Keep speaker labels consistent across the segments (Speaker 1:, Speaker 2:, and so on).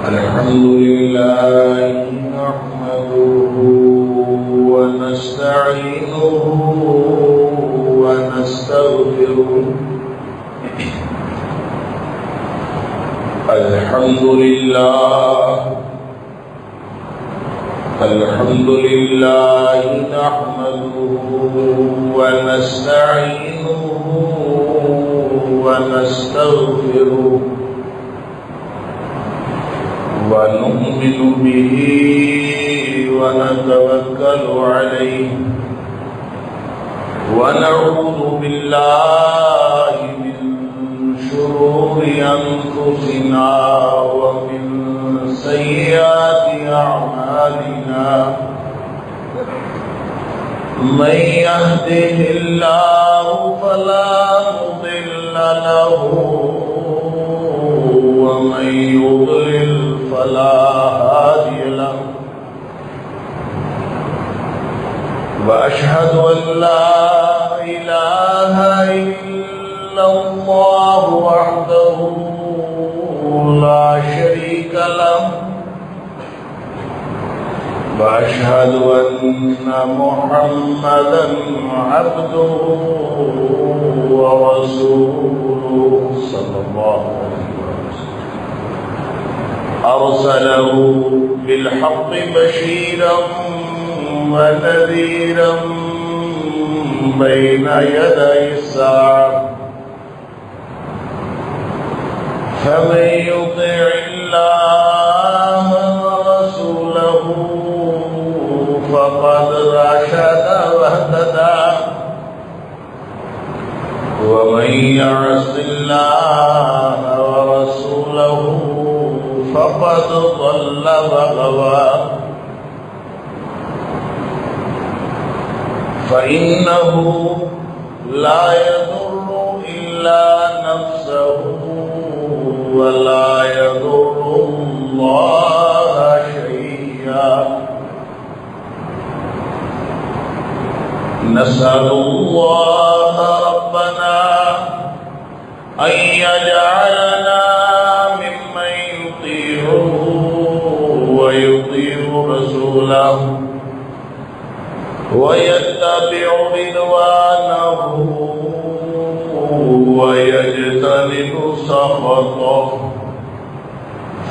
Speaker 1: الحمد لله نحمده ونستعينه ونستغفره. الحمد لله نحمده ونستعينه ونستغفره ونؤمن به ونتوكل عليه ونعوذ بالله من شرور أنفسنا ومن سيئات أعمالنا. من يهده الله فلا مضل له ومن يضلل فلا هادي له. وأشهد أن لا إله إلا الله وحده لا شريك له. وأشهد أن محمدا عبده ورسوله صلى الله عليه وسلم. أرسله بالحق بشيرا ونذيرا بين يدي الساعة. فمن يطع الله ورسوله فقد رشد واهتدى. ومن يعص الله ورسوله فقد ضل وغوى. فإنه لا يضر إلا نفسه ولا يضر الله شيئا. نسأل الله ربنا أن يجعلنا ممن يطيعه ويطيع رسوله ويتبع رضوانه ويجتنب سخطه.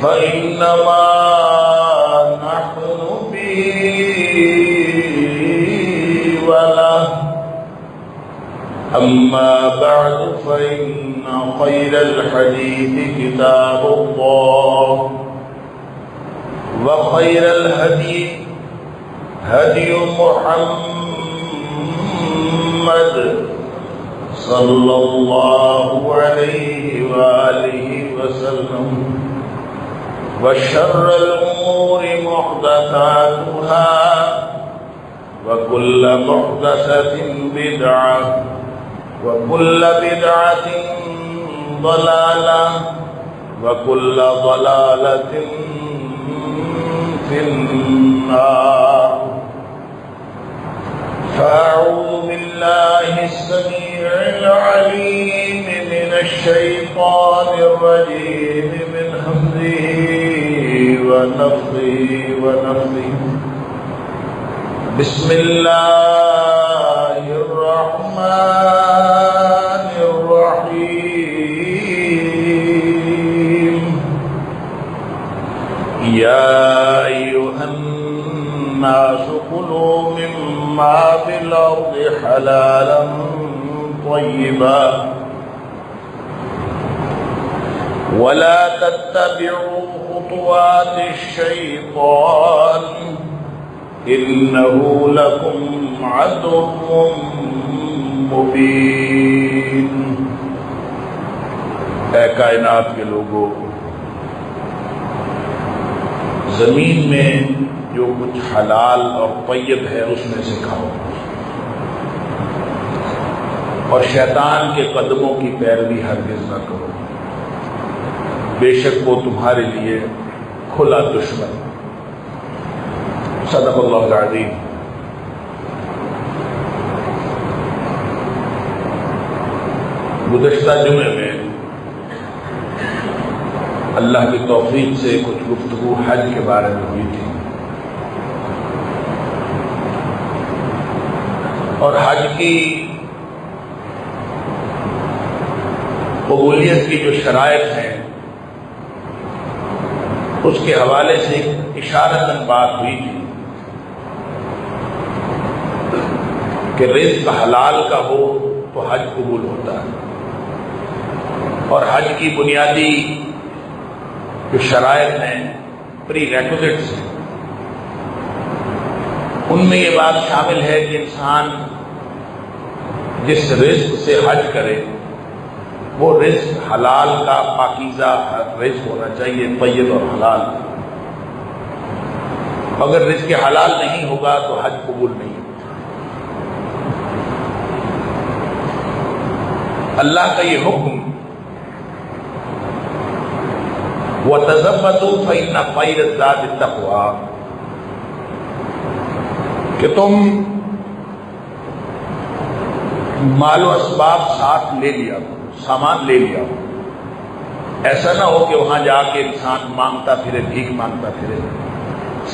Speaker 1: فإنما نحن به وله. أما بعد فإن خير الحديث كتاب الله وخير الهدي هدي محمد صلى الله عليه وآله وسلم. وشر الأمور محدثاتها وكل محدثة بدعة وكل بدعة ضلالة وكل ضلالة في النار. فأعوذ بالله السميع العليم من الشيطان الرجيم من همزه ونفخه ونفثه. بسم الله الرحمن الرحيم. يا أيها الناس كلوا مما في الأرض حلالا طيبا ولا تتبعوا خطوات الشيطان إنه لكم عدو مبين. اے کائنات کے لوگوں، زمین میں جو کچھ حلال اور طیب ہے اس میں سے کھاؤ، اور شیطان کے قدموں کی پیروی ہرگز نہ کرو، بے شک وہ تمہارے لیے کھلا دشمن. صدق اللہ العظیم. گزشتہ جمعے میں اللہ کی توفیق سے کچھ گفتگو حج کے بارے میں ہوئی تھی، اور حج کی قبولیت کی جو شرائط ہیں اس کے حوالے سے ایک اشارتاً بات ہوئی تھی کہ رزق حلال کا ہو تو حج قبول ہوتا ہے، اور حج کی بنیادی جو شرائط ہیں، پری ریکوزٹس ہیں، ان میں یہ بات شامل ہے کہ انسان جس رزق سے حج کرے وہ رزق حلال کا پاکیزہ رزق ہونا چاہیے، طیب اور حلال۔ اگر رزق حلال نہیں ہوگا تو حج قبول نہیں ہوگا۔ اللہ کا یہ حکم وَتَزَوَّدُوا فَإِنَّ خَيْرَ الزَّادِ التَّقْوَىٰ، کہ تم مال و اسباب ساتھ لے لیا، سامان لے لیا، ایسا نہ ہو کہ وہاں جا کے انسان مانگتا پھرے، بھیک مانگتا پھرے۔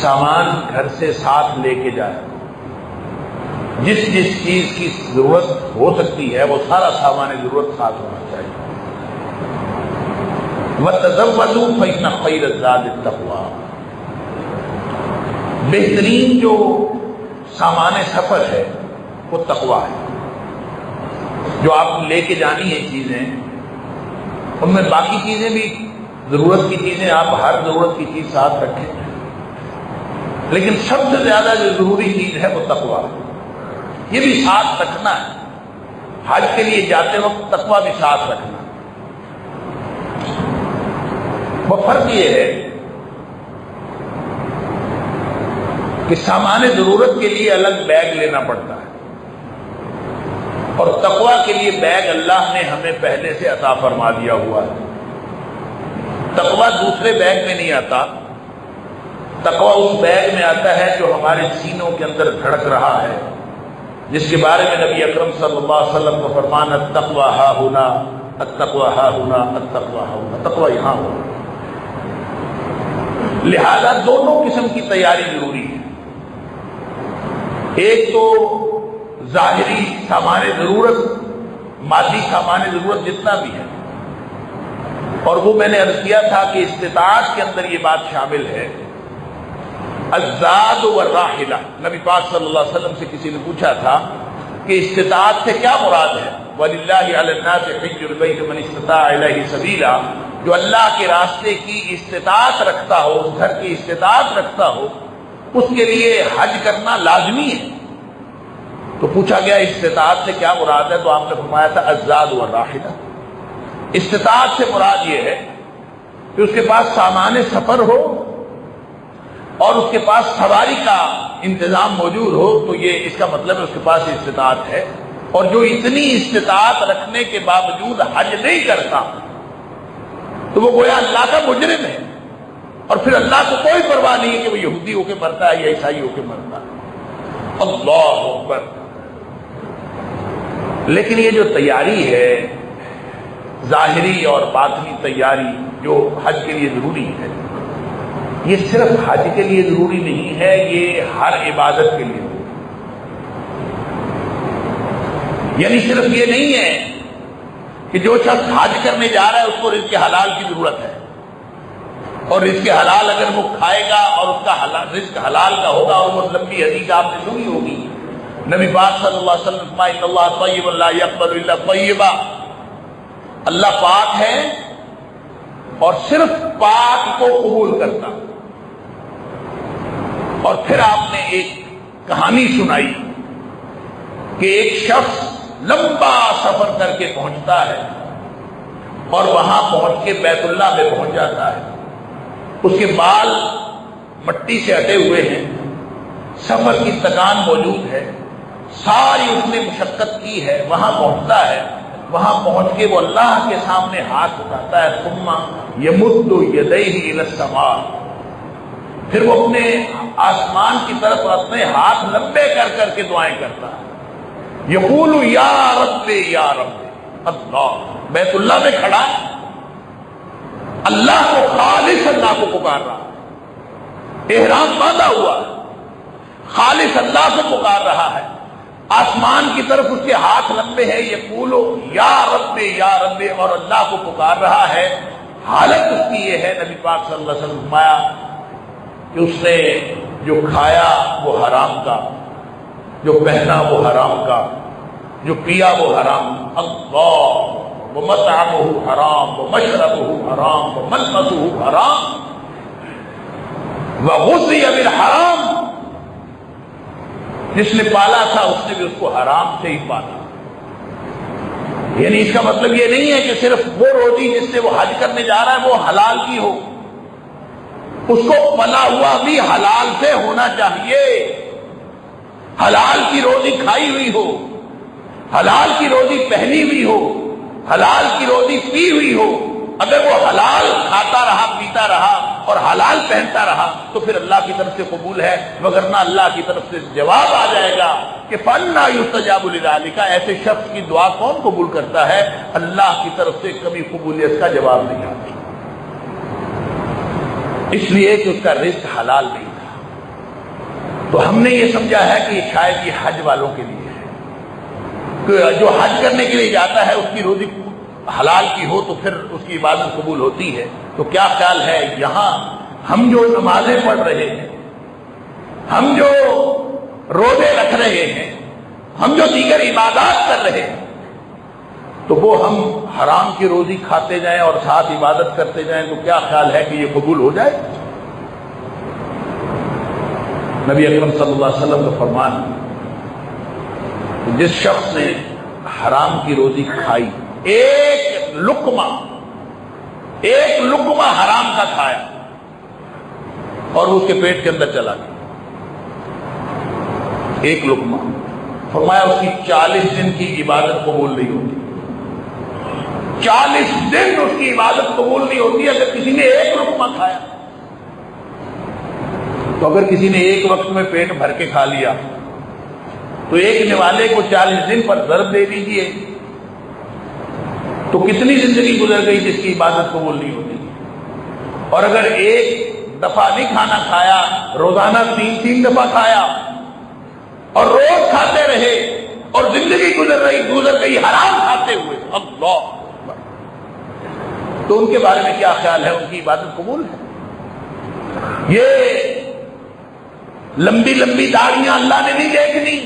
Speaker 1: سامان گھر سے ساتھ لے کے جائے، جس جس چیز کی ضرورت ہو سکتی ہے وہ سارا سامان ضرورت ساتھ ہونا چاہیے۔ وَتَزَوَّدُوا فَإِنَّ خَيْرَ الزَّادِ التَّقْوَىٰ، بہترین جو سامان سفر ہے وہ تقویٰ ہے۔ جو آپ لے کے جانی ہیں چیزیں، ان میں باقی چیزیں بھی ضرورت کی چیزیں، آپ ہر ضرورت کی چیز ساتھ رکھیں، لیکن سب سے زیادہ جو ضروری چیز ہے وہ تقویٰ ہے، یہ بھی ساتھ رکھنا ہے۔ حج کے لیے جاتے وقت تقویٰ بھی ساتھ رکھنا۔ وہ فرق یہ ہے کہ سامان ضرورت کے لیے الگ بیگ لینا پڑتا ہے، اور تقویٰ کے لیے بیگ اللہ نے ہمیں پہلے سے عطا فرما دیا ہوا ہے۔ تقویٰ دوسرے بیگ میں نہیں آتا، تقویٰ اس بیگ میں آتا ہے جو ہمارے سینوں کے اندر دھڑک رہا ہے، جس کے بارے میں نبی اکرم صلی اللہ علیہ وسلم کو فرمانا التقویٰ ہا ہونا، التقویٰ ہا ہونا، التقویٰ ہا ہونا، تقویٰ یہاں ہو۔ لہذا دونوں قسم کی تیاری ضروری ہے۔ ایک تو ظاہری سامان ضرورت، مادی سامان ضرورت جتنا بھی ہے، اور وہ میں نے عرض کیا تھا کہ استطاعت کے اندر یہ بات شامل ہے۔ الزاد والراحلہ، نبی پاک صلی اللہ علیہ وسلم سے کسی نے پوچھا تھا کہ استطاعت سے کیا مراد ہے؟ وَلِلَّهِ عَلَى النَّاسِ حِجُّ الْبَيْتِ مَنِ اسْتَطَاعَ إِلَيْهِ سَبِيلًا، جو اللہ کے راستے کی استطاعت رکھتا ہو، اس گھر کی استطاعت رکھتا ہو، اس کے لیے حج کرنا لازمی ہے۔ تو پوچھا گیا استطاعت سے کیا مراد ہے؟ تو آپ نے فرمایا تھا الزاد والراحلہ۔ استطاعت سے مراد یہ ہے کہ اس کے پاس سامان سفر ہو اور اس کے پاس سواری کا انتظام موجود ہو، تو یہ اس کا مطلب ہے اس کے پاس استطاعت ہے۔ اور جو اتنی استطاعت رکھنے کے باوجود حج نہیں کرتا تو وہ گویا اللہ کا مجرم ہے، اور پھر اللہ کو کوئی پرواہ نہیں ہے کہ وہ یہودی ہو کے مرتا ہے یا عیسائی ہو کے مرتا ہے۔ اللہ اکبر۔ لیکن یہ جو تیاری ہے، ظاہری اور باطنی تیاری جو حج کے لیے ضروری ہے، یہ صرف حج کے لیے ضروری نہیں ہے، یہ ہر عبادت کے لیے ضروری ہے۔ یعنی صرف یہ نہیں ہے کہ جو شخص حج کرنے جا رہا ہے اس کو رزق حلال کی ضرورت ہے، اور رزق حلال اگر وہ کھائے گا اور اس کا رزق حلال کا ہوگا، اور وہ لمبی حدیث آپ نے سنی ہوگی، نبی پاک صلی اللہ علیہ وسلم فرمایا ان اللہ طیب لا یقبل الا طیبا، اللہ پاک ہے اور صرف پاک کو قبول کرتا۔ اور پھر آپ نے ایک کہانی سنائی کہ ایک شخص لمبا سفر کر کے پہنچتا ہے اور وہاں پہنچ کے بیت اللہ میں پہنچ جاتا ہے، اس کے بال مٹی سے ہٹے ہوئے ہیں، سفر کی تکان موجود ہے، ساری اس نے مشقت کی ہے، وہاں پہنچتا ہے، وہاں پہنچ کے وہ اللہ کے سامنے ہاتھ اٹھاتا ہے، ثم یمد یدیہ الی السماء، پھر وہ اپنے آسمان کی طرف اپنے ہاتھ لمبے کر کر کے دعائیں کرتا ہے، یقول یا رب یا رب، اللہ بیت اللہ میں کھڑا ہے، اللہ کو خالص اللہ کو پکار رہا ہے، احرام باندھا ہوا ہے، خالص اللہ کو پکار رہا ہے، آسمان کی طرف اس کے ہاتھ لمبے ہیں، یقولو یا رب یا رب، اور اللہ کو پکار رہا ہے۔ حالت اس کی یہ ہے، نبی پاک صلی اللہ علیہ وسلم فرمایا کہ اس نے جو کھایا وہ حرام کا، جو پہنا وہ حرام کا، جو پیا وہ حرام، اللہ ومطعمہ حرام ومشربہ حرام وملبسہ حرام وغذی بالحرام، جس نے پالا تھا اس نے بھی اس کو حرام سے ہی پالا۔ یعنی اس کا مطلب یہ نہیں ہے کہ صرف وہ روزی جس سے وہ حج کرنے جا رہا ہے وہ حلال کی ہو، اس کو پلا ہوا بھی حلال سے ہونا چاہیے، حلال کی روزی کھائی ہوئی ہو، حلال کی روزی پہنی ہوئی ہو، حلال کی روزی پی ہوئی ہو۔ اگر وہ حلال کھاتا رہا، پیتا رہا اور حلال پہنتا رہا تو پھر اللہ کی طرف سے قبول ہے، وگرنہ اللہ کی طرف سے جواب آ جائے گا کہ فَأَنَّىٰ يُسْتَجَابُ لِذَٰلِكَ، ایسے شخص کی دعا کون قبول کرتا ہے؟ اللہ کی طرف سے کبھی قبولیت کا جواب نہیں آتا، اس لیے کہ اس کا رزق حلال نہیں تھا۔ تو ہم نے یہ سمجھا ہے کہ شاید یہ حج والوں کے لیے ہے، کہ جو حج کرنے کے لیے جاتا ہے اس کی روزی حلال کی ہو تو پھر اس کی عبادت قبول ہوتی ہے۔ تو کیا خیال ہے یہاں ہم جو نمازیں پڑھ رہے ہیں، ہم جو روزے رکھ رہے ہیں، ہم جو دیگر عبادات کر رہے ہیں، تو وہ ہم حرام کی روزی کھاتے جائیں اور ساتھ عبادت کرتے جائیں تو کیا خیال ہے کہ یہ قبول ہو جائے؟ نبی اکرم صلی اللہ علیہ وسلم کا فرمان، جس شخص نے حرام کی روزی کھائی، ایک لقمہ حرام کا کھایا اور اس کے پیٹ کے اندر چلا گیا، ایک لقمہ، فرمایا اس کی 40 دن کی عبادت قبول نہیں ہوتی، 40 دن اس کی عبادت قبول نہیں ہوتی اگر کسی نے ایک لقمہ کھایا۔ تو اگر کسی نے ایک وقت میں پیٹ بھر کے کھا لیا تو ایک نوالے کو 40 دن پر ضرب دے دیجئے تو کتنی زندگی گزر گئی جس کی عبادت قبول نہیں ہوتی۔ اور اگر ایک دفعہ نہیں کھانا کھایا، روزانہ 3 دفعہ کھایا اور روز کھاتے رہے اور زندگی گزر گئی حرام کھاتے ہوئے، اللہ اکبر، تو ان کے بارے میں کیا خیال ہے؟ ان کی عبادت قبول ہے؟ یہ لمبی لمبی داڑیاں اللہ نے نہیں دیکھنی،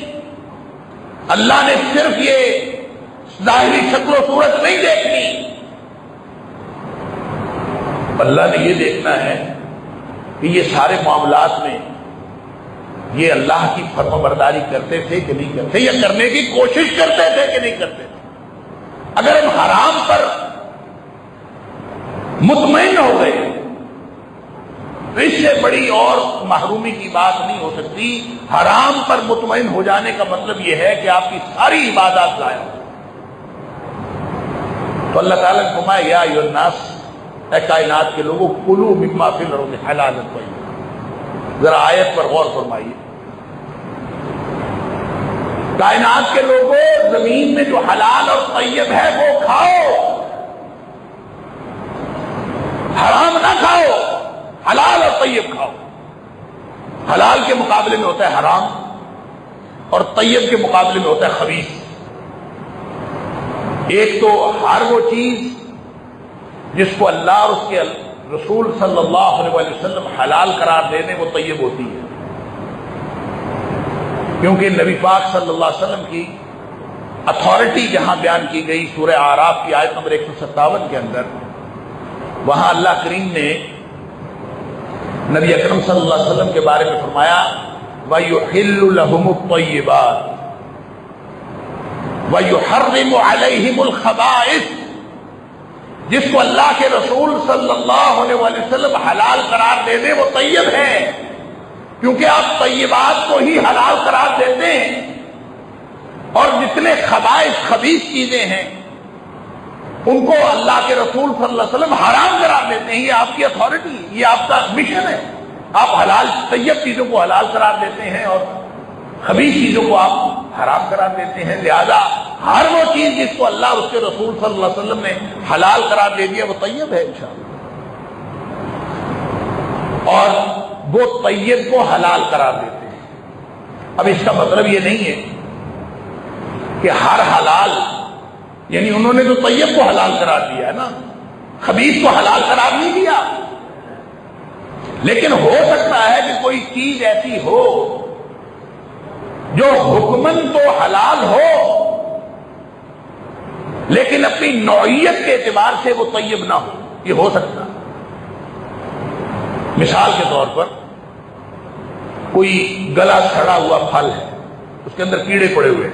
Speaker 1: اللہ نے صرف یہ ظاہری شکل و صورت نہیں دیکھنی، اللہ نے یہ دیکھنا ہے کہ یہ سارے معاملات میں یہ اللہ کی فرما برداری کرتے تھے کہ نہیں کرتے، یا کرنے کی کوشش کرتے تھے کہ نہیں کرتے تھے۔ اگر ہم حرام پر مطمئن ہو گئے تو اس سے بڑی اور محرومی کی بات نہیں ہو سکتی۔ حرام پر مطمئن ہو جانے کا مطلب یہ ہے کہ آپ کی ساری عبادات ضائع ہو۔ تو اللہ تعالیٰ نے فرمایا یا ایھا الناس، اے کائنات کے لوگوں، کلوا مما فی الارض حلالا طیبا۔ ذرا آیت پر غور فرمائیے، کائنات کے لوگوں زمین میں جو حلال اور طیب ہے وہ کھاؤ، حرام نہ کھاؤ، حلال اور طیب کھاؤ۔ حلال کے مقابلے میں ہوتا ہے حرام اور طیب کے مقابلے میں ہوتا ہے خبیث۔ ایک تو ہر وہ چیز جس کو اللہ اور اس کے رسول صلی اللہ علیہ وسلم حلال قرار دے دیں وہ طیب ہوتی ہے، کیونکہ نبی پاک صلی اللہ علیہ وسلم کی اتھارٹی جہاں بیان کی گئی سورہ اعراف کی آیت نمبر 157 کے اندر، وہاں اللہ کریم نے نبی اکرم صلی اللہ علیہ وسلم کے بارے میں فرمایا وَيُحِلُّ لَهُمُ الطَّيِّبَاتِ وَيُحَرِّمُ عَلَيْهِمُ الْخَبَائِثَ۔ جس کو اللہ کے رسول صلی اللہ علیہ وسلم حلال قرار دے دے وہ طیب ہے، کیونکہ آپ طیبات کو ہی حلال قرار دیتے ہیں، اور جتنے خبائث خبیث چیزیں ہیں ان کو اللہ کے رسول صلی اللہ علیہ وسلم حرام قرار دیتے ہیں۔ یہ آپ کی اتھارٹی، یہ آپ کا مشن ہے، آپ حلال طیب چیزوں کو حلال قرار دیتے ہیں اور خبیث چیزوں کو آپ حرام قرار دیتے ہیں۔ لہذا ہر وہ چیز جس کو اللہ اور اس کے رسول صلی اللہ علیہ وسلم نے حلال قرار دے دیا وہ طیب ہے انشاءاللہ۔ اور وہ طیب کو حلال قرار دیتے ہیں۔ اب اس کا مطلب یہ نہیں ہے کہ ہر حلال، یعنی انہوں نے تو طیب کو حلال قرار دیا ہے نا، خبیث کو حلال قرار نہیں دیا، لیکن ہو سکتا ہے کہ کوئی چیز ایسی ہو جو حکمن تو حلال ہو لیکن اپنی نوعیت کے اعتبار سے وہ طیب نہ ہو، یہ ہو سکتا ہے۔ مثال کے طور پر کوئی گلا سڑا ہوا پھل ہے، اس کے اندر کیڑے پڑے ہوئے،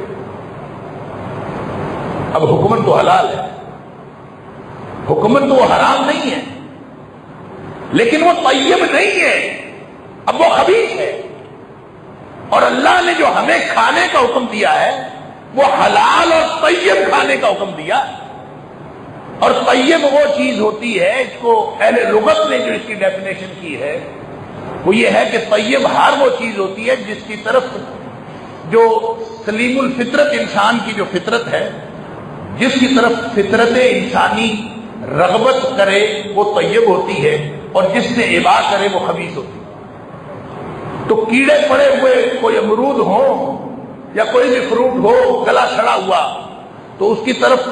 Speaker 1: اب حکمن تو حلال ہے، حکمن تو وہ حرام نہیں ہے، لیکن وہ طیب نہیں ہے، اب وہ خبیث ہے، اور اللہ نے جو ہمیں کھانے کا حکم دیا ہے وہ حلال اور طیب کھانے کا حکم دیا۔ اور طیب وہ چیز ہوتی ہے، اس کو اہل لغت نے جو اس کی ڈیفینیشن کی ہے وہ یہ ہے کہ طیب ہر وہ چیز ہوتی ہے جس کی طرف جو سلیم الفطرت انسان کی جو فطرت ہے، جس کی طرف فطرت انسانی رغبت کرے وہ طیب ہوتی ہے، اور جس سے ابا کرے وہ خبیث ہوتی ہے۔ تو کیڑے پڑے ہوئے کوئی امرود ہو یا کوئی بھی فروٹ ہو گلا سڑا ہوا، تو اس کی طرف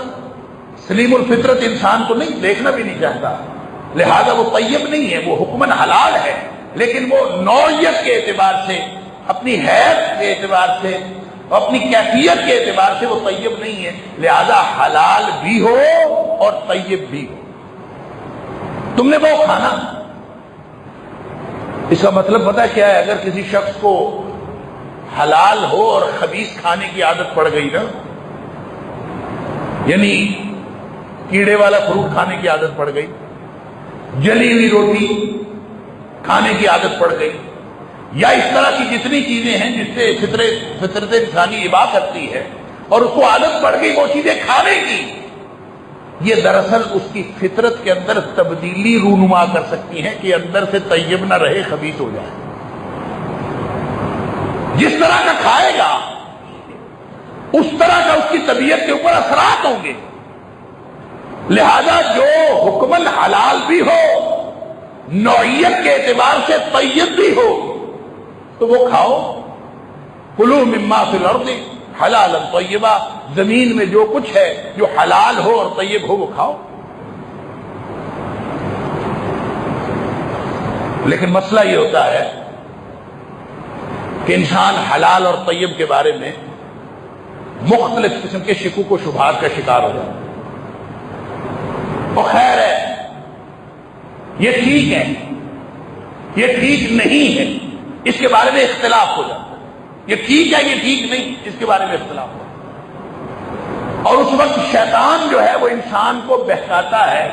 Speaker 1: سلیم الفطرت انسان کو نہیں دیکھنا بھی نہیں چاہتا، لہذا وہ طیب نہیں ہے، وہ حکمن حلال ہے، لیکن وہ نوعیت کے اعتبار سے، اپنی حیثیت کے اعتبار سے، اپنی کیفیت کے اعتبار سے وہ طیب نہیں ہے، لہذا حلال بھی ہو اور طیب بھی ہو۔ تم نے وہ کھانا، اس کا مطلب پتہ کیا ہے؟ اگر کسی شخص کو حلال ہو اور خبیث کھانے کی عادت پڑ گئی نا، یعنی کیڑے والا فروٹ کھانے کی عادت پڑ گئی، جلی ہوئی روٹی کھانے کی عادت پڑ گئی، یا اس طرح کی جتنی چیزیں ہیں جس سے فطرت انسانی ابا کرتی ہے اور اس کو عادت پڑ گئی وہ چیزیں کھانے کی، یہ دراصل اس کی فطرت کے اندر تبدیلی رونما کر سکتی ہیں کہ اندر سے طیب نہ رہے، خبیث ہو جائے۔ جس طرح کا کھائے گا اس طرح کا اس کی طبیعت کے اوپر اثرات ہوں گے، لہذا جو حکمن حلال بھی ہو، نوعیت کے اعتبار سے طیب بھی ہو، تو وہ کھاؤ۔ کلوا مما فی الارض حلالا طیبا، زمین میں جو کچھ ہے جو حلال ہو اور طیب ہو وہ کھاؤ۔ لیکن مسئلہ یہ ہوتا ہے کہ انسان حلال اور طیب کے بارے میں مختلف قسم کے شکوک و شبہات کا شکار ہو جاتا ہے۔ اور خیر ہے، یہ ٹھیک ہے، یہ ٹھیک نہیں ہے، اس کے بارے میں اختلاف ہو جاتا ہے۔ یہ ٹھیک ہے، یہ ٹھیک نہیں، اس کے بارے میں اختلاف ہو جاتا ہے۔ اور اس وقت شیطان جو ہے وہ انسان کو بہکاتا ہے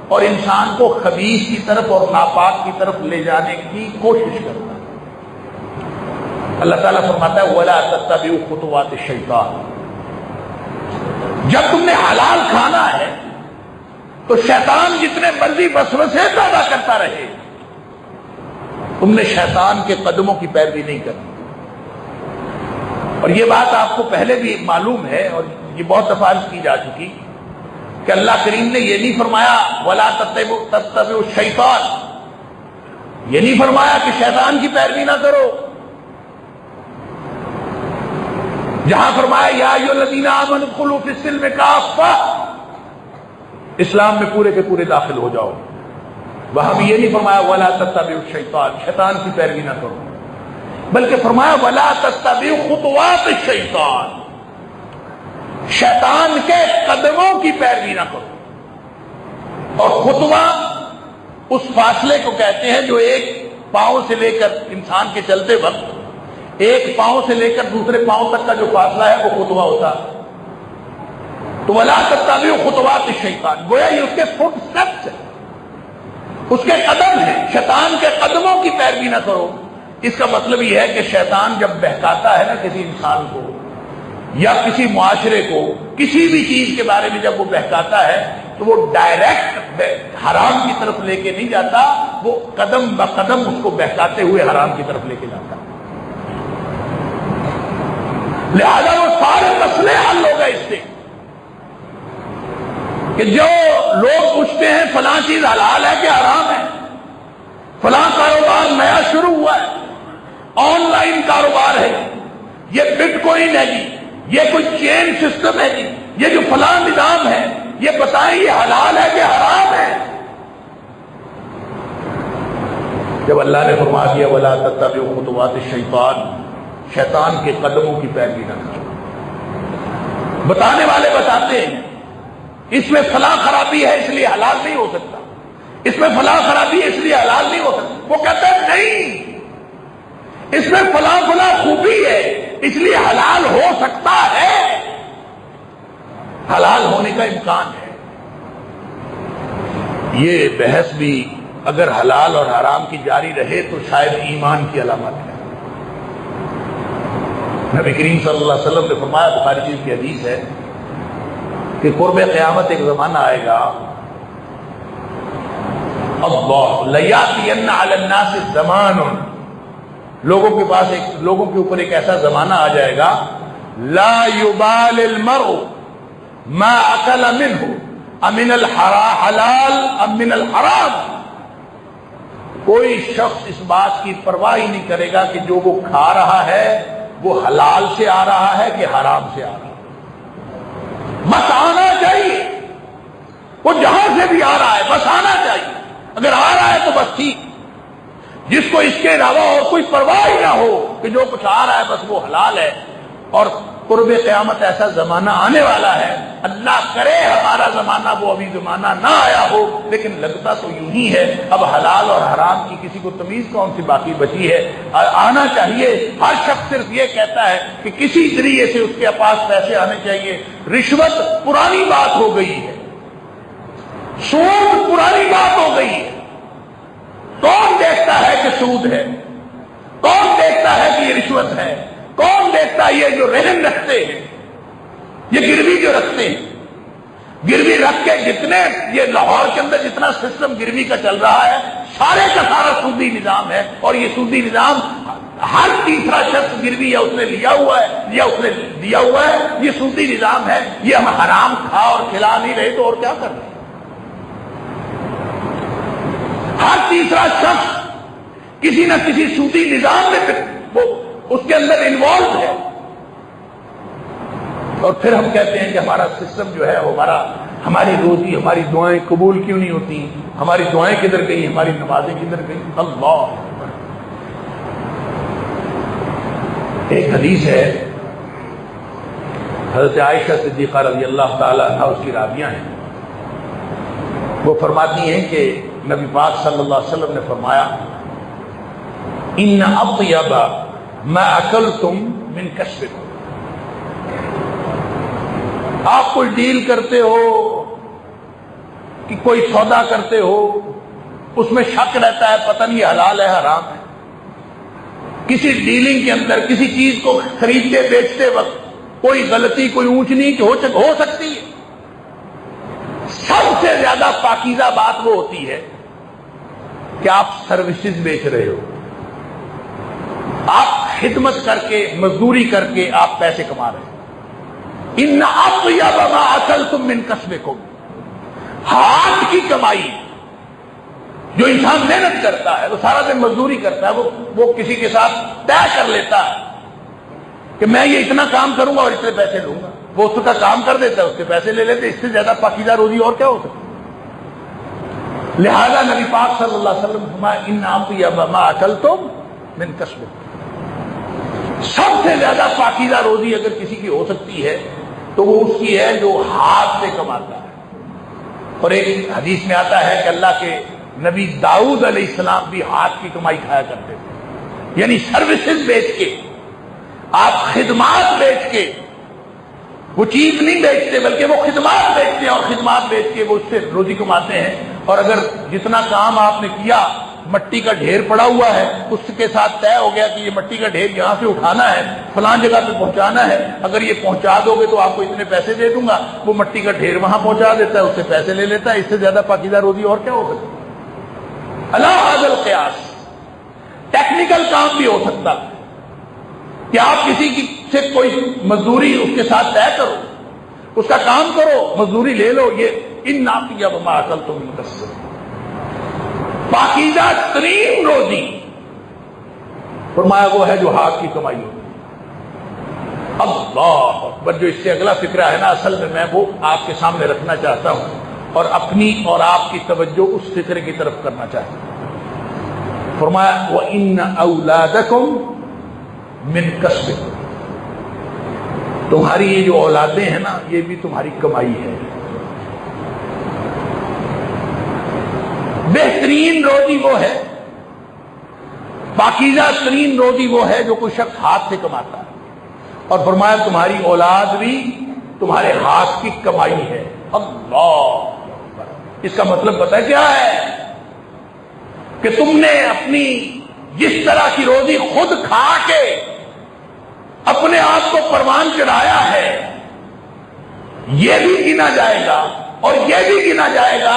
Speaker 1: اور انسان کو خبیث کی طرف اور ناپاک کی طرف لے جانے کی کوشش کرتا ہے۔ اللہ تعالیٰ فرماتا ہے وَلَا تَتَّبِعُوا خُطُوَاتِ الشَّيْطَانِ، جب تم نے حلال کھانا ہے تو شیطان جتنے مرضی وسوسے پیدا کرتا رہے، تم نے شیطان کے قدموں کی پیروی نہیں کرنی۔ اور یہ بات آپ کو پہلے بھی معلوم ہے اور یہ بہت دفعہ کی جا چکی کہ اللہ کریم نے یہ نہیں فرمایا وَلَا تَتَّبِعُوا الشَّيْطَانَ، یہ نہیں فرمایا کہ شیطان کی پیروی نہ کرو، جہاں فرمایا یا ایھا الذین آمنوا ادخلوا فی السلم کافہ، اسلام میں پورے کے پورے داخل ہو جاؤ، وہاں بھی یہ نہیں فرمایا وَلَا تَتَّبِعُوا الشَّيْطَانَ، شیطان کی پیروی نہ کرو، بلکہ فرمایا وَلَا تَتَّبِعُوا خُطُوَاتِ الشَّيْطَانِ، شیطان کے قدموں کی پیروی نہ کرو۔ اور خطوہ اس فاصلے کو کہتے ہیں جو ایک پاؤں سے لے کر انسان کے چلتے وقت ایک پاؤں سے لے کر دوسرے پاؤں تک کا جو فاصلہ ہے وہ خطوہ ہوتا ہے۔ تو وَلَا تَتَّبِعُوا خُطُوَاتِ الشَّيْطَانِ، گویا یہ اس کے فٹ سٹیپس ہیں، اس کے قدم ہیں، شیطان کے قدموں کی پیروی نہ کرو۔ اس کا مطلب یہ ہے کہ شیطان جب بہکاتا ہے نا کسی انسان کو یا کسی معاشرے کو کسی بھی چیز کے بارے میں جب وہ بہکاتا ہے تو وہ ڈائریکٹ حرام کی طرف لے کے نہیں جاتا، وہ قدم بقدم اس کو بہکاتے ہوئے حرام کی طرف لے کے جاتا ہے۔ لہذا وہ سارے مسئلے حل ہو گئے اس سے کہ جو لوگ پوچھتے ہیں فلاں چیز حلال ہے کہ حرام ہے، فلاں کاروبار نیا شروع ہوا ہے، آن لائن کاروبار ہے، یہ بٹ کوئن ہے جی، یہ کوئی چین سسٹم ہے جی، یہ جو فلاں نظام ہے، یہ بتائیں یہ حلال ہے کہ حرام ہے؟ جب اللہ نے فرما دیا وَلَا تَتَّبِعُوا خُطُوَاتِ الشَّيْطَانِ، شیطان کے قدموں کی پیروی نہ کرو، بتانے والے بتاتے ہیں اس میں فلاں خرابی ہے اس لیے حلال نہیں ہو سکتا، اس میں فلاں خرابی ہے اس لیے حلال نہیں ہو سکتا، وہ کہتا ہے نہیں، اس میں فلاں فلاں خوبی ہے اس لیے حلال ہو سکتا ہے، حلال ہونے کا امکان ہے۔ یہ بحث بھی اگر حلال اور حرام کی جاری رہے تو شاید ایمان کی علامت ہے۔ نبی کریم صلی اللہ علیہ وسلم نے فرمایا، بخاری شریف کی حدیث ہے کہ قرب قیامت ایک زمانہ آئے گا، اللہ لیاتین علی الناس زمان، لوگوں کے اوپر ایک ایسا زمانہ آ جائے گا، لا یبال المرء ما اکل منہ امن الحلال ام من الحرام، کوئی شخص اس بات کی پرواہ ہی نہیں کرے گا کہ جو وہ کھا رہا ہے وہ حلال سے آ رہا ہے کہ حرام سے آ رہا ہے، بس آنا چاہیے، وہ جہاں سے بھی آ رہا ہے بس آنا چاہیے، اگر آ رہا ہے تو بس ٹھیک، جس کو اس کے علاوہ اور کوئی پرواہ ہی نہ ہو کہ جو کچھ آ رہا ہے بس وہ حلال ہے۔ اور قرب قیامت ایسا زمانہ آنے والا ہے، اللہ کرے ہمارا زمانہ وہ ابھی زمانہ نہ آیا ہو، لیکن لگتا تو یوں ہی ہے، اب حلال اور حرام کی کسی کو تمیز کون سی باقی بچی ہے؟ آنا چاہیے، ہر شخص صرف یہ کہتا ہے کہ کسی ذریعے سے اس کے پاس پیسے آنے چاہیے۔ رشوت پرانی بات ہو گئی ہے، سود پرانی بات ہو گئی ہے، کون دیکھتا ہے کہ سود ہے؟ کون دیکھتا ہے کہ یہ رشوت ہے؟ کون دیکھتا ہے یہ جو رہن رکھتے ہیں، یہ گروی جو رکھتے ہیں، گروی رکھ کے جتنے یہ لاہور کے اندر جتنا سسٹم گروی کا چل رہا ہے سارے کا سارا سودی نظام ہے، اور یہ سودی نظام ہر تیسرا شخص گروی یا اس نے لیا ہوا ہے یا اس نے دیا ہوا ہے، یہ سودی نظام ہے۔ یہ ہم حرام کھا اور کھلا نہیں رہے تو اور کیا کر رہے ہیں؟ ہر تیسرا شخص کسی نہ کسی سودی نظام میں وہ اس کے اندر انوالو ہے، اور پھر ہم کہتے ہیں کہ ہمارا سسٹم جو ہے ہماری روزی ہماری دعائیں قبول کیوں نہیں ہوتی، ہماری دعائیں کدھر گئی، ہماری نمازیں کدھر گئی؟ اللہ اکبر۔ ایک حدیث ہے حضرت عائشہ صدیقہ رضی اللہ تعالی عنہا، اس کی راویہ ہیں، وہ فرماتی ہیں کہ نبی پاک صلی اللہ علیہ وسلم نے فرمایا ان اطیب ما اکلتم من کسبکم، آپ کوئی ڈیل کرتے ہو کہ کوئی سودا کرتے ہو، اس میں شک رہتا ہے پتہ نہیں حلال ہے حرام ہے، کسی ڈیلنگ کے اندر کسی چیز کو خریدتے بیچتے وقت کوئی غلطی کوئی اونچ نیچ ہو سکتی ہے، سب سے زیادہ پاکیزہ بات وہ ہوتی ہے کہ آپ سروسز بیچ رہے ہو، آپ خدمت کر کے مزدوری کر کے آپ پیسے کما رہے ہیں۔ ان اطیب ما اکلتم من کسبکم، ہاتھ کی کمائی، جو انسان محنت کرتا ہے وہ سارا دن مزدوری کرتا ہے، وہ کسی کے ساتھ طے کر لیتا ہے کہ میں یہ اتنا کام کروں گا اور اتنے پیسے لوں گا، وہ اس کا کام کر دیتا ہے، اس کے پیسے لے لیتے، اس سے زیادہ پاکیزہ روزی اور کیا ہو سکتی؟ لہذا نبی پاک صلی اللہ علیہ وسلم نے فرمایا ان اطیب ما اکلتم من کسبکم، سب سے زیادہ پاکیزہ روزی اگر کسی کی ہو سکتی ہے تو وہ اس کی ہے جو ہاتھ سے کماتا ہے۔ اور ایک حدیث میں آتا ہے کہ اللہ کے نبی داؤد علیہ السلام بھی ہاتھ کی کمائی کھایا کرتے تھے، یعنی سروسز بیچ کے، آپ خدمات بیچ کے، وہ چیز نہیں بیچتے بلکہ وہ خدمات بیچتے ہیں، اور خدمات بیچ کے وہ اس سے روزی کماتے ہیں۔ اور اگر جتنا کام آپ نے کیا، مٹی کا ڈھیر پڑا ہوا ہے، اس کے ساتھ طے ہو گیا کہ یہ مٹی کا ڈھیر یہاں سے اٹھانا ہے، فلان جگہ پہ پہنچانا ہے، اگر یہ پہنچا دو گے تو آپ کو اتنے پیسے دے دوں گا، وہ مٹی کا ڈھیر وہاں پہنچا دیتا ہے، اس سے پیسے لے لیتا ہے، اس سے زیادہ پاکیزہ روزی اور کیا ہو سکتی ہے؟ اللہ حاضر القیاس۔ ٹیکنیکل کام بھی ہو سکتا ہے کہ آپ کسی کی سے کوئی مزدوری اس کے ساتھ طے کرو، اس کا کام کرو، مزدوری لے لو، یہ ان اطیب ما اکلتم من کسبکم۔ پاکیزہ ترین روزی فرمایا وہ ہے جو ہاتھ کی کمائی ہو. اللہ اکبر. جو اس سے اگلا فکرہ ہے نا، اصل میں وہ آپ کے سامنے رکھنا چاہتا ہوں اور اپنی اور آپ کی توجہ اس فکر کی طرف کرنا چاہتا ہوں. فرمایا وَإِنَّ أَوْلَادَكُمْ مِنْ كَسْبِكُمْ. تمہاری یہ جو اولادیں ہیں نا، یہ بھی تمہاری کمائی ہے. بہترین روزی وہ ہے، پاکیزہ ترین روزی وہ ہے جو کوئی شخص ہاتھ سے کماتا ہے. اور فرمایا تمہاری اولاد بھی تمہارے ہاتھ کی کمائی ہے. اللہ. اس کا مطلب پتہ کیا ہے؟ کہ تم نے اپنی جس طرح کی روزی خود کھا کے اپنے آپ کو پروان چڑھایا ہے، یہ بھی گنا جائے گا اور یہ بھی گنا جائے گا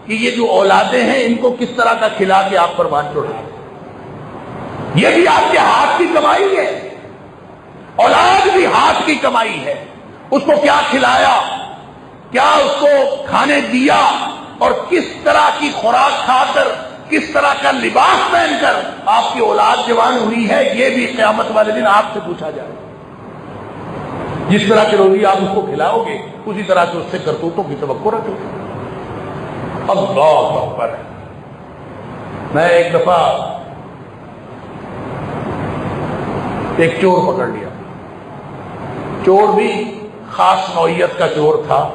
Speaker 1: کہ یہ جو اولادیں ہیں ان کو کس طرح کا کھلا کے آپ پروان چڑھائے. یہ بھی آپ کے ہاتھ کی کمائی ہے. اولاد بھی ہاتھ کی کمائی ہے. اس کو کیا کھلایا، کیا اس کو کھانے دیا، اور کس طرح کی خوراک کھا کر، کس طرح کا لباس پہن کر آپ کی اولاد جوان ہوئی ہے، یہ بھی قیامت والے دن آپ سے پوچھا جائے. جس طرح کی روزی آپ اس کو کھلاؤ گے، اسی طرح سے اس سے کرتوتوں کی توقع رکھو. اللہ اکبر. میں ایک دفعہ ایک چور پکڑ لیا. چور بھی خاص نوعیت کا چور تھا.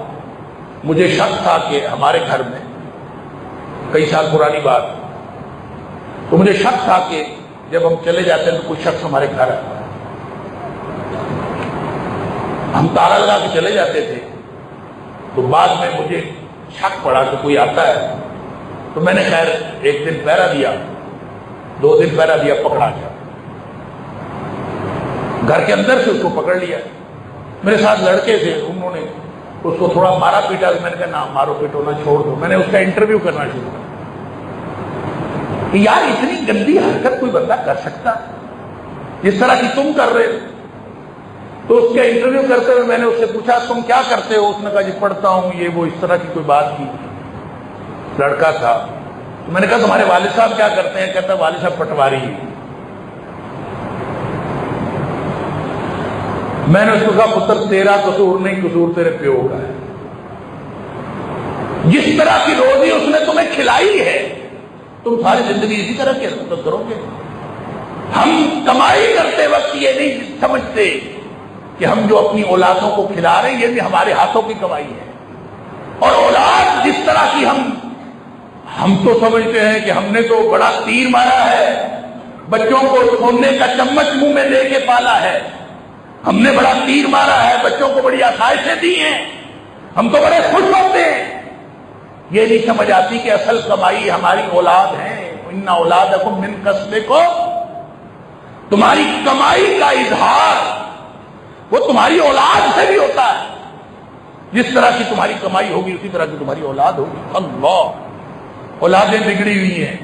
Speaker 1: مجھے شک تھا کہ ہمارے گھر میں، کئی سال پرانی بات، تو مجھے شک تھا کہ جب ہم چلے جاتے ہیں تو کوئی شخص ہمارے گھر آتا ہے. ہم تالا لگا کے چلے جاتے تھے، تو بعد میں مجھے شک پڑا کہ کوئی آتا ہے. تو میں نے خیر ایک دن پہرا دیا، 2 دن پہرا دیا، پکڑا گیا. گھر کے اندر سے اس کو پکڑ لیا. میرے ساتھ لڑکے تھے، انہوں نے اس کو تھوڑا مارا پیٹا. میں نے کہا نہ مارو پیٹو نہ، چھوڑ دو. میں نے اس کا انٹرویو کرنا شروع کیا کہ یار اتنی گندی حرکت کوئی بندہ کر سکتا جس طرح کی تم کر رہے ہو. تو اس کا انٹرویو کرتے ہوئے میں نے اس سے پوچھا تم کیا کرتے ہو؟ اس نے کہا جی پڑھتا ہوں، یہ وہ، اس طرح کی کوئی بات کی. لڑکا تھا. تو میں نے کہا تمہارے والد صاحب کیا کرتے ہیں؟ کہتا والد صاحب پٹواری. میں نے اس کو کہا پتر تیرا قصور نہیں، قصور تیرے پیو کا ہے. جس طرح کی روزی اس نے تمہیں کھلائی ہے، تم ساری زندگی اسی طرح کے کرو گے. ہم کمائی کرتے وقت یہ نہیں سمجھتے کہ ہم جو اپنی اولادوں کو کھلا رہے ہیں یہ بھی ہمارے ہاتھوں کی کمائی ہے. اور اولاد جس طرح کی ہم تو سمجھتے ہیں کہ ہم نے تو بڑا تیر مارا ہے، بچوں کو سونے کا چمچ منہ میں لے کے پالا ہے، ہم نے بڑا تیر مارا ہے، بچوں کو بڑی آسائشیں دی ہیں، ہم تو بڑے خوش ہوتے ہیں. یہ نہیں سمجھ آتی کہ اصل کمائی ہماری اولاد ہے. ان اولادکم من کسبکم. تمہاری کمائی کا اظہار وہ تمہاری اولاد سے بھی ہوتا ہے. جس طرح کی تمہاری کمائی ہوگی اسی طرح کی تمہاری اولاد ہوگی. اللہ. اولادیں بگڑی ہوئی ہیں،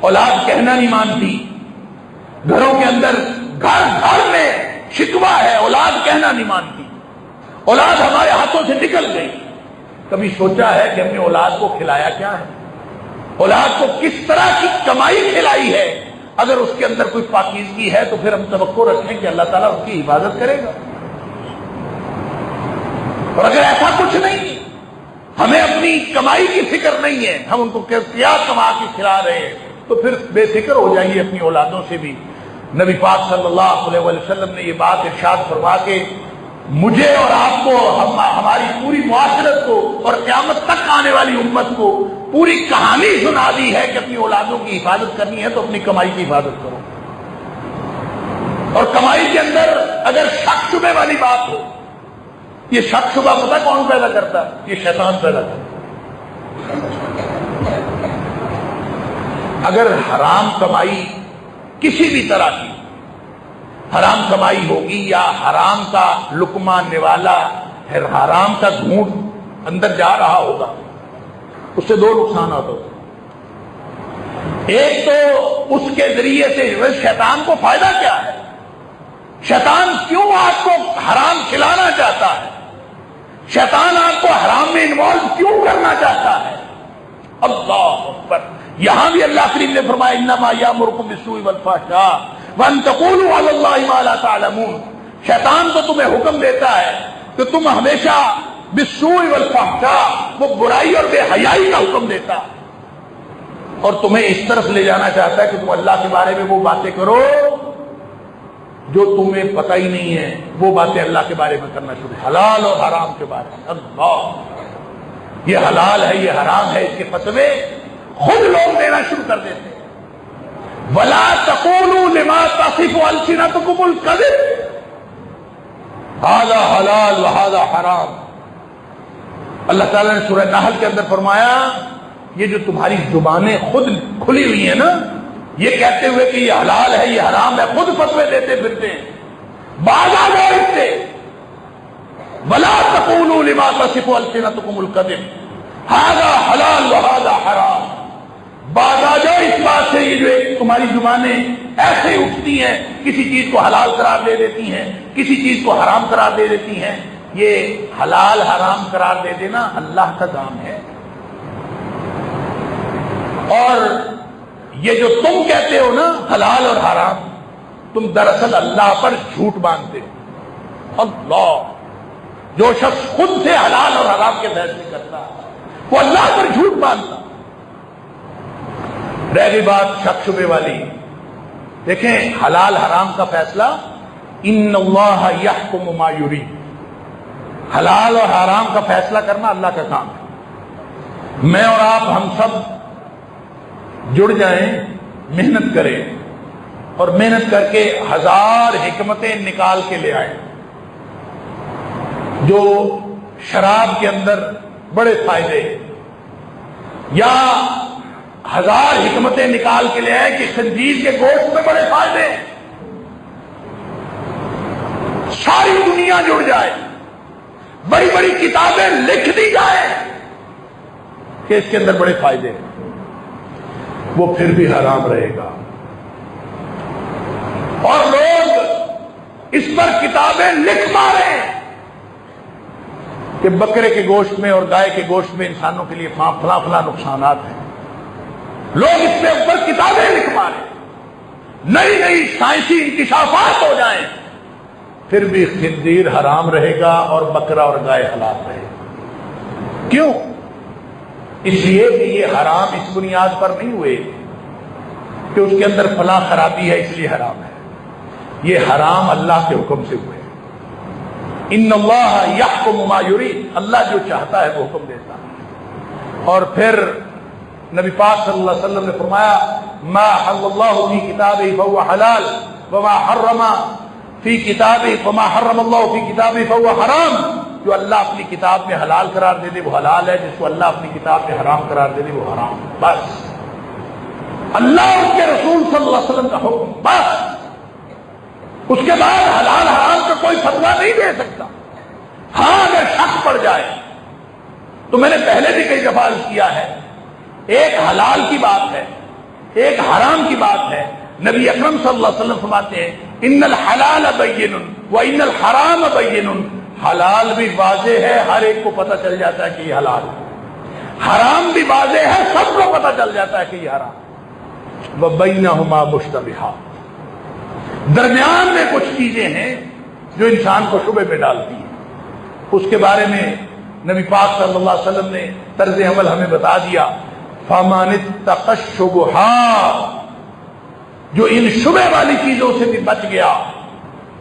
Speaker 1: اولاد کہنا نہیں مانتی. گھروں کے اندر گھر گھر میں شکوہ ہے، اولاد کہنا نہیں مانتی. اولاد ہمارے ہاتھوں سے نکل گئی. کبھی سوچا ہے کہ ہم نے اولاد کو کھلایا کیا ہے؟ اولاد کو کس طرح کی کمائی کھلائی ہے؟ اگر اس کے اندر کوئی پاکیزگی ہے تو پھر ہم توقع رکھیں کہ اللہ تعالیٰ اس کی حفاظت کرے گا. اور اگر ایسا کچھ نہیں، ہمیں اپنی کمائی کی فکر نہیں ہے، ہم ان کو کیا کما کے کھلا رہے ہیں، تو پھر بے فکر ہو جائیے اپنی اولادوں سے بھی. نبی پاک صلی اللہ علیہ وسلم نے یہ بات ارشاد فرما کے مجھے اور آپ کو، ہماری پوری معاشرت کو اور قیامت تک آنے والی امت کو پوری کہانی سنا دی ہے کہ اپنی اولادوں کی حفاظت کرنی ہے تو اپنی کمائی کی حفاظت کرو. اور کمائی کے اندر اگر شک شبے والی بات ہو، یہ شک شبہ پتہ کون پیدا کرتا ہے؟ یہ شیطان پیدا کرتا ہے. اگر حرام کمائی کسی بھی طرح کی حرام کمائی ہوگی یا حرام کا لقمہ نوالا، حرام کا گھونٹ اندر جا رہا ہوگا، اس سے 2 نقصانات ہوتے ہیں. ایک تو اس کے ذریعے سے شیطان کو فائدہ کیا ہے؟ شیطان کیوں آپ کو حرام کھلانا چاہتا ہے؟ شیطان آپ کو حرام میں انوالو کیوں کرنا چاہتا ہے؟ اللہ اکبر. یہاں بھی اللہ کریم نے فرمایا انما یامرکم بالسوء والفحشاء وان تقولوا علی اللہ ما لا تعلمون. شیطان تو تمہیں حکم دیتا ہے کہ تم ہمیشہ بالسوء والفحشاء، وہ برائی اور بے حیائی کا حکم دیتا اور تمہیں اس طرف لے جانا چاہتا ہے کہ تم اللہ کے بارے میں وہ باتیں کرو جو تمہیں پتہ ہی نہیں ہے، وہ باتیں اللہ کے بارے میں کرنا شروع، حلال اور حرام کے بارے میں. اللہ، یہ حلال ہے، یہ حرام ہے، اس کے فتوے خود لوگ دینا شروع کر دیتے ہیں. وَلَا تَقُولُوا لِمَا تَصِفُ أَلْسِنَتُكُمُ الْكَذِبَ هَذَا حلال وَهَذَا حرام. اللہ تعالیٰ نے سورہ نحل کے اندر فرمایا یہ جو تمہاری زبانیں خود کھلی ہوئی ہیں نا، یہ کہتے ہوئے کہ یہ حلال ہے یہ حرام ہے، خود فتوے دیتے پھرتے ہیں. باز آ جاؤ اس سے. وَلَا تَقُولُوا لِمَا تَصِفُ أَلْسِنَتُكُمُ الْكَذِبَ هَذَا حلال وَهَذَا حرام. باز آ جاؤ اس بات سے، یہ جو ایک تمہاری زبانیں ایسے اٹھتی ہیں، کسی چیز کو حلال قرار دے دیتی ہیں، کسی چیز کو حرام قرار دے دیتی ہیں. یہ حلال حرام قرار دے دینا اللہ کا کام ہے. اور یہ جو تم کہتے ہو نا حلال اور حرام، تم دراصل اللہ پر جھوٹ باندھتے ہو. اللہ، جو شخص خود سے حلال اور حرام کے فیصلے کرتا وہ اللہ پر جھوٹ باندھتا. رہ گئی بات شک شبے والی. دیکھیں حلال حرام کا فیصلہ ان اللہ یحکم ما یرید، حلال اور حرام کا فیصلہ کرنا اللہ کا کام ہے. میں اور آپ ہم سب جڑ جائیں، محنت کریں اور محنت کر کے ہزار حکمتیں نکال کے لے آئیں جو شراب کے اندر بڑے فائدے، یا ہزار حکمتیں نکال کے لے آئیں کہ خنزیر کے گوشت میں بڑے فائدے. ساری دنیا جڑ جائے، بڑی بڑی کتابیں لکھ دی جائیں کہ اس کے اندر بڑے فائدے ہیں، وہ پھر بھی حرام رہے گا. اور لوگ اس پر کتابیں لکھ مارے کہ بکرے کے گوشت میں اور گائے کے گوشت میں انسانوں کے لیے فلاں فلاں نقصانات ہیں. لوگ اس کے اوپر کتابیں لکھ مارے، نئی نئی سائنسی انکشافات ہو جائیں، پھر بھی خنزیر حرام رہے گا اور بکرا اور گائے حلال رہے گا. کیوں؟ اس لیے کہ یہ حرام اس بنیاد پر نہیں ہوئے کہ اس کے اندر فلاں خرابی ہے اس لیے حرام ہے. یہ حرام اللہ کے حکم سے ہوئے. ان اللہ یحکم ما یرید، اللہ جو چاہتا ہے وہ حکم دیتا ہے. اور پھر نبی پاک صلی اللہ علیہ وسلم نے فرمایا ما حل اللہ فی کتابہ فہو حلال وما حرم فی کتابہ فما حرم اللہ فی کتابہ فہو حرام. جو اللہ اپنی کتاب میں حلال قرار دے دے وہ حلال ہے، جس کو اللہ اپنی کتاب میں حرام قرار دے دے وہ حرام. بس اللہ اور اس کے رسول صلی اللہ علیہ وسلم کا حکم، بس. اس کے بعد حلال حرام کا کوئی فتویٰ نہیں دے سکتا. ہاں اگر شک پڑ جائے تو میں نے پہلے بھی کئی دفعہ عرض کیا ہے، ایک حلال کی بات ہے، ایک حرام کی بات ہے. نبی اکرم صلی اللہ علیہ وسلم فرماتے ہیں ان الحلال بین وان الحرام بین. حلال بھی واضح ہے، ہر ایک کو پتہ چل جاتا ہے کہ یہ حلال ہے. حرام بھی واضح ہے، سب کو پتہ چل جاتا ہے کہ یہ حرام. وبینہما مشتبہات، درمیان میں کچھ چیزیں ہیں جو انسان کو شبے میں ڈالتی ہیں. اس کے بارے میں نبی پاک صلی اللہ علیہ وسلم نے طرز عمل ہمیں بتا دیا. فَمَنِ اتَّقَى الشُّبُهَاتِ، جو ان شبہ والی چیزوں سے بھی بچ گیا،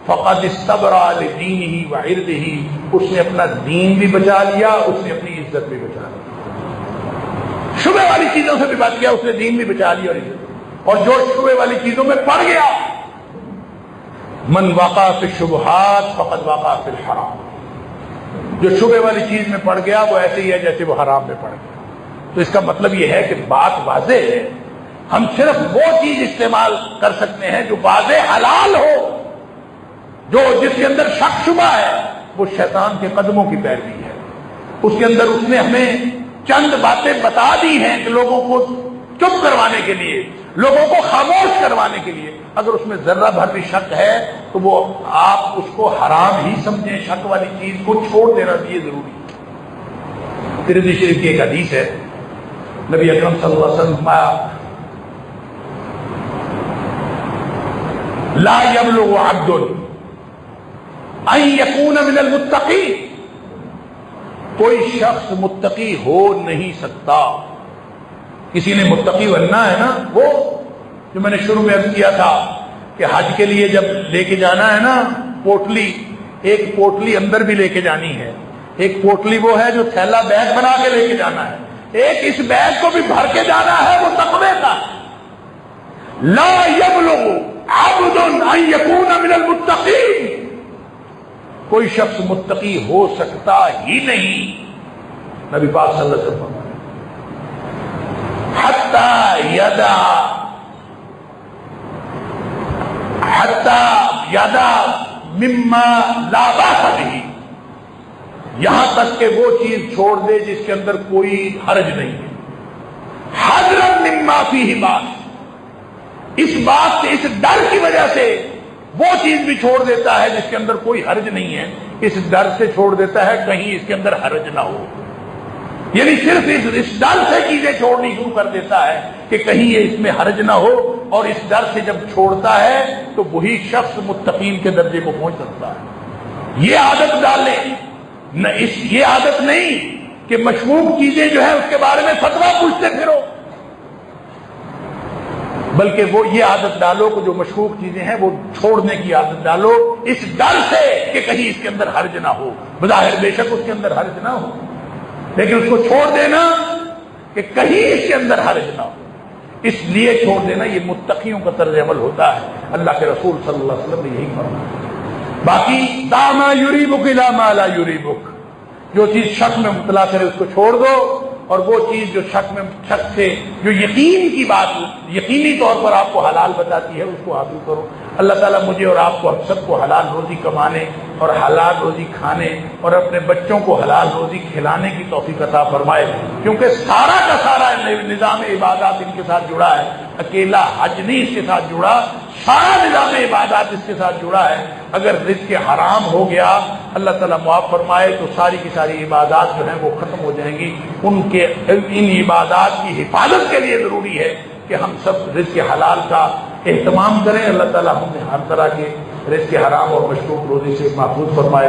Speaker 1: فَقَدِ اسْتَبْرَأَ لِدِينِهِ وَعِرْضِهِ، اس نے اپنا دین بھی بچا لیا، اس نے اپنی عزت بھی بچا لی. شبہ والی چیزوں سے بھی بچ گیا، اس نے دین بھی بچا لیا اور عزت. اور جو شبہ والی چیزوں میں پڑ گیا، من وقع فی الشبہات فقد وقع فی الحرام، جو شبہ والی چیز میں پڑ گیا وہ ایسے ہی ہے جیسے وہ حرام میں پڑ گیا. تو اس کا مطلب یہ ہے کہ بات واضح ہے. ہم صرف وہ چیز استعمال کر سکتے ہیں جو واضح حلال ہو. جو جس کے اندر شک شبہ ہے وہ شیطان کے قدموں کی پیروی ہے. اس کے اندر اس نے ہمیں چند باتیں بتا دی ہیں کہ لوگوں کو چپ کروانے کے لیے، لوگوں کو خاموش کروانے کے لیے. اگر اس میں ذرہ بھر بھی شک ہے تو وہ آپ اس کو حرام ہی سمجھیں. شک والی چیز کو چھوڑ دینا چاہیے ضروری. ترمذی شریف کی ایک حدیث ہے، نبی اکرم صلی اللہ علیہ وسلم فرمایا لا يبلغ عبد ان يكون من المتقین، کوئی شخص متقی ہو نہیں سکتا. کسی نے متقی بننا ہے نا، وہ جو میں نے شروع میں عرض کیا تھا کہ حج کے لیے جب لے کے جانا ہے نا پوٹلی، ایک پوٹلی اندر بھی لے کے جانی ہے، ایک پوٹلی وہ ہے جو تھیلا بیگ بنا کے لے کے جانا ہے، ایک اس بیگ کو بھی بھر کے جانا ہے، وہ تقوی کا. لا يبلغ عبد ان يكون من المتقین، کوئی شخص متقی ہو سکتا ہی نہیں. نبی پاک صلی اللہ علیہ وسلم حتی یدا مما لا باس به، یہاں تک کہ وہ چیز چھوڑ دے جس کے اندر کوئی حرج نہیں ہے. حذرا مما فیہ باس، اس بات سے، اس ڈر کی وجہ سے وہ چیز بھی چھوڑ دیتا ہے جس کے اندر کوئی حرج نہیں ہے، اس ڈر سے چھوڑ دیتا ہے کہیں اس کے اندر حرج نہ ہو. یعنی صرف اس ڈر سے چیزیں چھوڑنی شروع کر دیتا ہے کہ کہیں یہ اس میں حرج نہ ہو، اور اس ڈر سے جب چھوڑتا ہے تو وہی شخص متقین کے درجے کو پہنچ سکتا ہے. یہ عادت ڈالیں، یہ عادت نہیں کہ مشکوک چیزیں جو ہیں اس کے بارے میں فتویٰ پوچھتے پھرو، بلکہ وہ یہ عادت ڈالو کہ جو مشکوک چیزیں ہیں وہ چھوڑنے کی عادت ڈالو، اس ڈر سے کہ کہیں اس کے اندر حرج نہ ہو. بظاہر بے شک اس کے اندر حرج نہ ہو، لیکن اس کو چھوڑ دینا کہ کہیں اس کے اندر حرج نہ ہو، اس لیے چھوڑ دینا یہ متقیوں کا طرز عمل ہوتا ہے. اللہ کے رسول صلی اللہ علیہ وسلم نے یہی فرمایا. باقی دع ما یریبک الی ما لا یریبک، جو چیز شک میں مبتلا کرے اس کو چھوڑ دو، اور وہ چیز جو شک سے جو یقین کی بات یقینی طور پر آپ کو حلال بتاتی ہے اس کو حاصل کرو. اللہ تعالیٰ مجھے اور آپ کو ہم سب کو حلال روزی کمانے اور حلال روزی کھانے اور اپنے بچوں کو حلال روزی کھلانے کی توفیق عطا فرمائے، کیونکہ سارا کا سارا نظام عبادات ان کے ساتھ جڑا ہے. اکیلا حج نہیں اس کے ساتھ جڑا، سارا نظام عبادات اس کے ساتھ جڑا ہے. اگر رزق حرام ہو گیا اللہ تعالیٰ معاف فرمائے تو ساری کی ساری عبادات جو ہیں وہ ختم ہو جائیں گی. ان عبادات کی حفاظت کے لیے ضروری ہے کہ ہم سب رزق حلال کا اہتمام کریں. اللہ تعالیٰ ہمیں ہر طرح کے رزق حرام اور مشکوک روزی سے محفوظ فرمائے.